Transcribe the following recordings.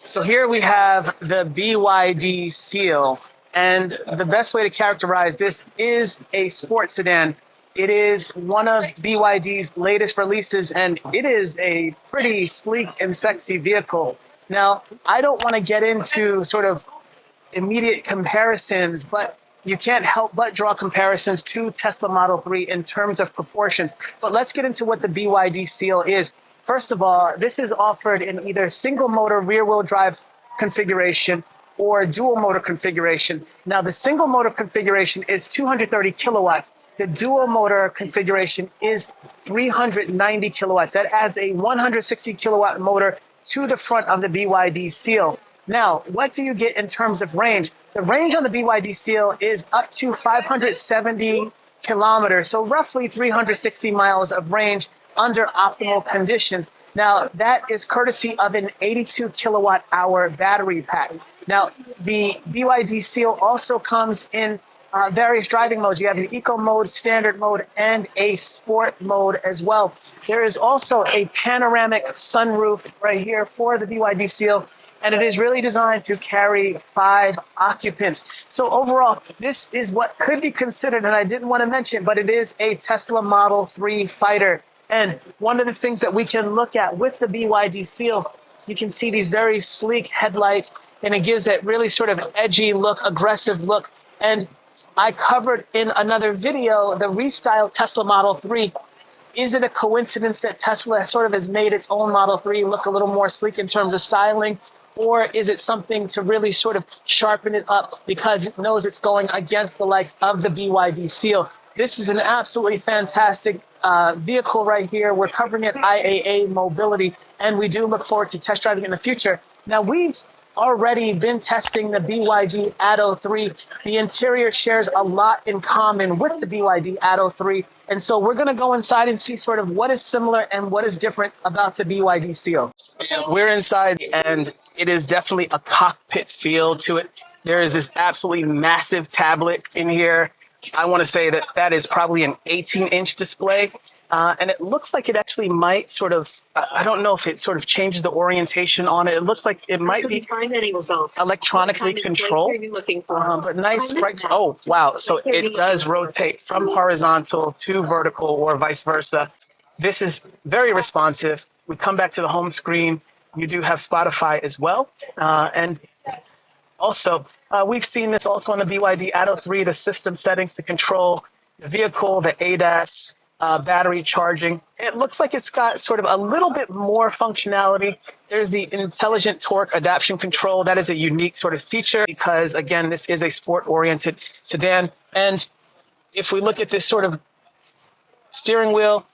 So here we have the BYD Seal, and the best way to characterize this is a sports sedan. It is one of BYD's latest releases, and it is a pretty sleek and sexy vehicle. Now, I don't want to get into sort of immediate comparisons, but you can't help but draw comparisons to Tesla Model 3 in terms of proportions. But let's get into what the BYD Seal is. First of all, this is offered in either single motor rear wheel drive configuration or dual motor configuration. Now, the single motor configuration is 230 kilowatts. The dual motor configuration is 390 kilowatts. That adds a 160 kilowatt motor to the front of the BYD Seal. Now, what do you get in terms of range? The range on the BYD Seal is up to 570 kilometers, so roughly 360 miles of range under optimal conditions. Now, that is courtesy of an 82 kilowatt hour battery pack. Now, the BYD Seal also comes in various driving modes. You have an eco mode, standard mode, and a sport mode as well. There is also a panoramic sunroof right here for the BYD Seal, and it is really designed to carry 5 occupants. So overall, this is what could be considered, and I didn't want to mention, but it is a Tesla Model 3 fighter. And one of the things that we can look at with the BYD Seal, you can see these very sleek headlights, and it gives that really sort of edgy look, aggressive look. And I covered in another video the restyled Tesla Model 3. Is it a coincidence that Tesla sort of has made its own Model 3 look a little more sleek in terms of styling? Or is it something to really sort of sharpen it up because it knows it's going against the likes of the BYD Seal? This is an absolutely fantastic vehicle right here. We're covering it IAA Mobility, and we do look forward to test driving in the future. Now, we've already been testing the BYD Atto 3. The interior shares a lot in common with the BYD Atto 3. And so we're going to go inside and see sort of what is similar and what is different about the BYD Seal. We're inside, and it is definitely a cockpit feel to it. There is this absolutely massive tablet in here. I want to say that that is probably an 18-inch display. And it looks like it actually might sort of, I don't know if it sort of changes the orientation on it. It looks like it might be electronically controlled, but nice bright. Oh, wow. So it does rotate from horizontal to vertical or vice versa. This is very responsive. We come back to the home screen. You do have Spotify as well. And also, we've seen this also on the BYD Atto 3, the system settings to control the vehicle, the ADAS, battery charging. It looks like it's got sort of a little bit more functionality. There's the intelligent torque adaption control. That is a unique sort of feature because, again, this is a sport-oriented sedan. And if we look at this sort of steering wheel,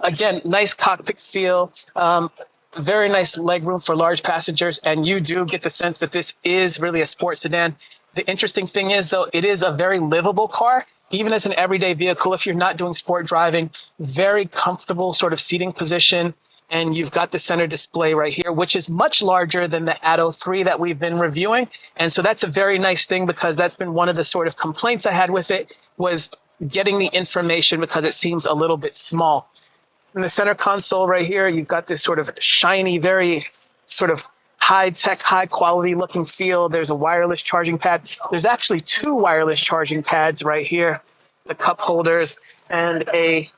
again, nice cockpit feel, very nice legroom for large passengers, and you do get the sense that this is really a sports sedan. The interesting thing is, though, it is a very livable car. Even as an everyday vehicle, if you're not doing sport driving, very comfortable sort of seating position. And you've got the center display right here, which is much larger than the Atto 3 that we've been reviewing. And so that's a very nice thing because that's been one of the sort of complaints I had with it was getting the information because it seems a little bit small. In the center console right here, you've got this sort of shiny, very sort of high-tech, high-quality looking feel. There's a wireless charging pad. There's actually 2 wireless charging pads right here, the cup holders, and a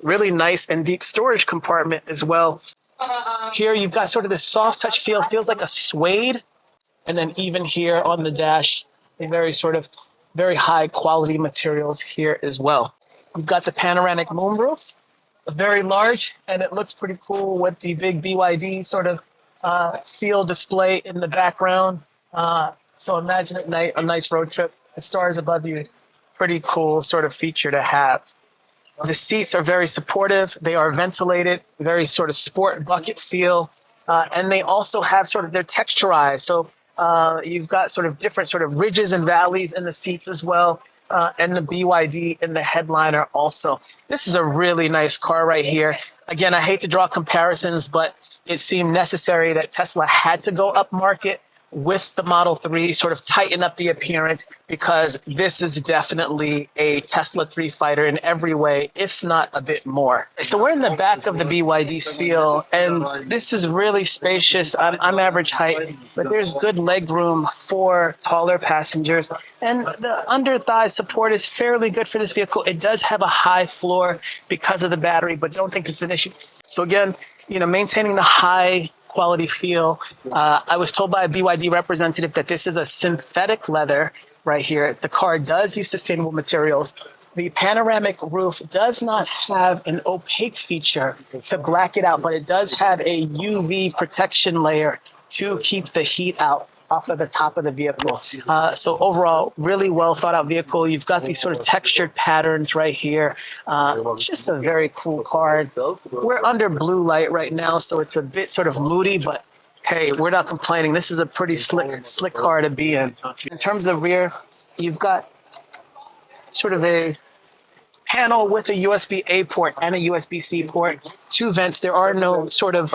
really nice and deep storage compartment as well. Here you've got sort of this soft touch feel. Feels like a suede. And then even here on the dash, a very sort of very high-quality materials here as well. You've got the panoramic moonroof, very large, and it looks pretty cool with the big BYD sort of Seal display in the background. So imagine at night, a nice road trip, the stars above you. Pretty cool sort of feature to have. The seats are very supportive. They are ventilated, very sort of sport bucket feel. And they also have sort of, they're texturized. So you've got sort of different sort of ridges and valleys in the seats as well. And the BYD in the headliner also. This is a really nice car right here. Again, I hate to draw comparisons, but it seemed necessary that Tesla had to go up market with the Model 3, sort of tighten up the appearance, because this is definitely a Tesla 3 fighter in every way, if not a bit more. So we're in the back of the BYD Seal, and this is really spacious. I'm average height, but there's good leg room for taller passengers, and the under thigh support is fairly good for this vehicle. It does have a high floor because of the battery, but don't think it's an issue. So again, maintaining the high quality feel. I was told by a BYD representative that this is a synthetic leather right here. The car does use sustainable materials. The panoramic roof does not have an opaque feature to black it out, but it does have a UV protection layer to keep the heat out off of the top of the vehicle. So overall, really well thought out vehicle. You've got these sort of textured patterns right here. Just a very cool car. We're under blue light right now, so it's a bit sort of moody, but hey, we're not complaining. This is a pretty slick car to be in. In terms of the rear, you've got sort of a panel with a USB-A port and a USB-C port. 2 vents. There are no sort of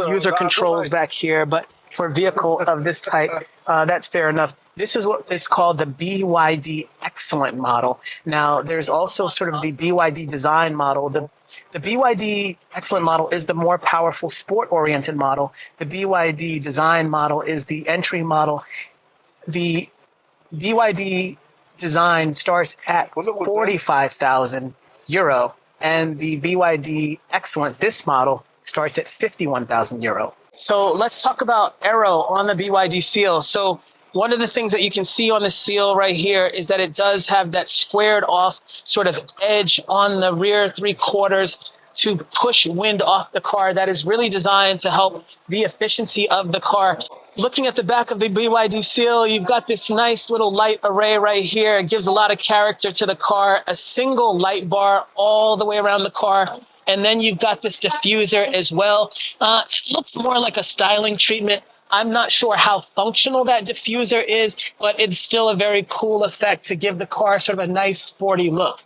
user controls back here, but for a vehicle of this type, that's fair enough. This is what it's called, the BYD Excellent model. Now, there's also sort of the BYD Design model. The BYD Excellent model is the more powerful sport-oriented model. The BYD Design model is the entry model. The BYD Design starts at 45,000 euro, and the BYD Excellent, this model, starts at 51,000 euro. So let's talk about aero on the BYD Seal. So one of the things that you can see on the Seal right here is that it does have that squared off sort of edge on the rear 3/4 to push wind off the car. That is really designed to help the efficiency of the car. Looking at the back of the BYD Seal, you've got this nice little light array right here. It gives a lot of character to the car. A single light bar all the way around the car. And then you've got this diffuser as well. It looks more like a styling treatment. I'm not sure how functional that diffuser is, but it's still a very cool effect to give the car sort of a nice sporty look.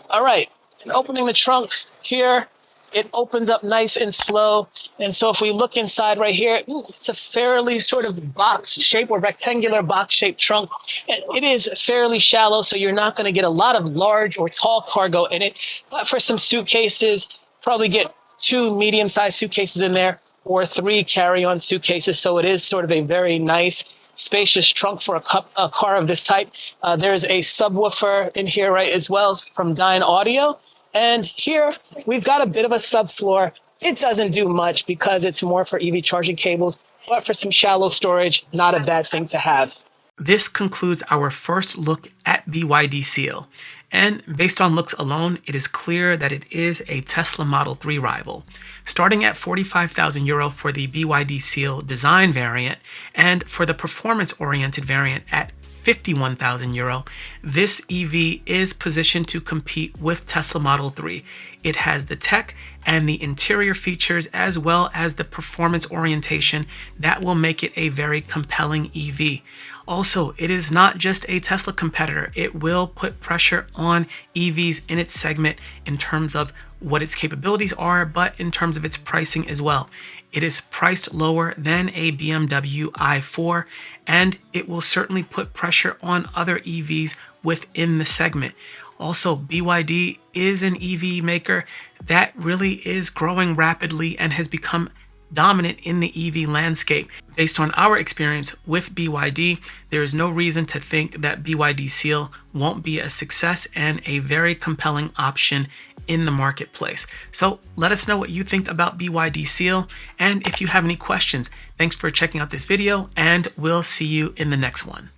All right, and opening the trunk here, it opens up nice and slow. And so if we look inside right here, it's a fairly sort of box shape or rectangular box shaped trunk. It is fairly shallow, so you're not going to get a lot of large or tall cargo in it. But for some suitcases, probably get 2 medium-sized suitcases in there or 3 carry-on suitcases. So it is sort of a very nice, spacious trunk for a car of this type. There's a subwoofer in here, right, as well from Dynaudio. And here we've got a bit of a subfloor. It doesn't do much because it's more for EV charging cables, but for some shallow storage, not a bad thing to have. This concludes our first look at BYD Seal. And based on looks alone, it is clear that it is a Tesla Model 3 rival. Starting at 45,000 euro for the BYD Seal design variant, and for the performance-oriented variant at 51,000 euro, this EV is positioned to compete with Tesla Model 3. It has the tech and the interior features as well as the performance orientation that will make it a very compelling EV. Also, it is not just a Tesla competitor. It will put pressure on EVs in its segment in terms of what its capabilities are, but in terms of its pricing as well. It is priced lower than a BMW i4, and it will certainly put pressure on other EVs within the segment. Also, BYD is an EV maker that really is growing rapidly and has become dominant in the EV landscape. Based on our experience with BYD, there is no reason to think that BYD Seal won't be a success and a very compelling option in the marketplace. So let us know what you think about BYD Seal, and if you have any questions. Thanks for checking out this video, and we'll see you in the next one.